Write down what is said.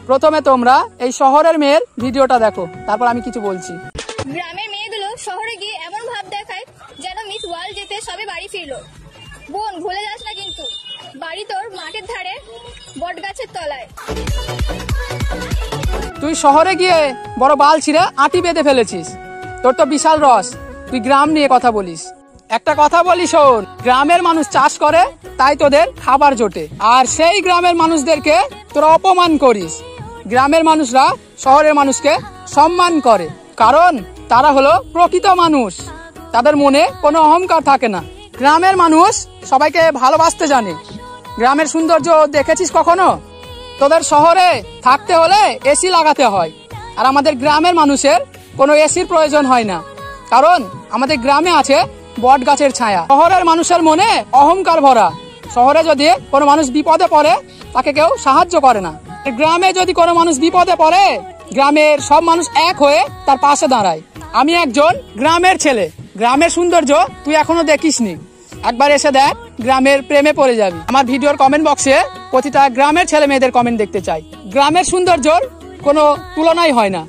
প্রথমে তোমরা এই শহরের মেয়ের ভিডিওটা দেখো, তারপর আমি কিছু বলছি। গ্রামের মেয়েগুলো শহরে গিয়ে এমন ভাব দেখায় যেন মিস ওয়ার্ল্ড যেতে সবে বাড়ি ফিরলো। বোন, ভুলে যাস না কিন্তু, বাড়ি তোর মাঠের ধারে বট গাছের তলায়। তুই শহরে গিয়ে বড় বাল ছিঁড়ে আটি বেঁধে ফেলেছিস, তোর তো বিশাল রস, তুই গ্রাম নিয়ে কথা বলিস। একটা কথা বলি শোন, গ্রামের মানুষ চাষ করে তাই তোদের খাবার জোটে, আর সেই গ্রামের মানুষদেরকে তোরা অপমান করিস। গ্রামের মানুষরা শহরের মানুষকে সম্মান করে, কারণ তারা হলো প্রকৃত মানুষ, তাদের মনে কোনো অহংকার থাকে না। গ্রামের মানুষ সবাইকে ভালোবাসতে জানে। গ্রামের সৌন্দর্য দেখেছিস কখনো? তোদের শহরে থাকতে হলে এসি লাগাতে হয়, আর আমাদের গ্রামের মানুষের কোনো এসির প্রয়োজন হয় না, কারণ আমাদের গ্রামে আছে বট গাছের ছায়া। শহরের মানুষের মনে অহংকার ভরা, শহরে যদি কোনো মানুষ বিপদে পড়ে তাকে কেউ সাহায্য করে না। গ্রামে যদি কোনো মানুষ বিপদে পড়ে গ্রামের সব মানুষ এক হয়ে তার পাশে দাঁড়ায়। আমি একজন গ্রামের ছেলে, গ্রামের সৌন্দর্য তুই এখনো দেখিসনি, একবার এসে দেখ, গ্রামের প্রেমে পড়ে যাবি। আমার ভিডিওর কমেন্ট বক্সে প্রতিটা গ্রামের ছেলে মেয়েদের কমেন্ট দেখতে চাই। গ্রামের সৌন্দর্যর কোনো তুলনাই হয় না।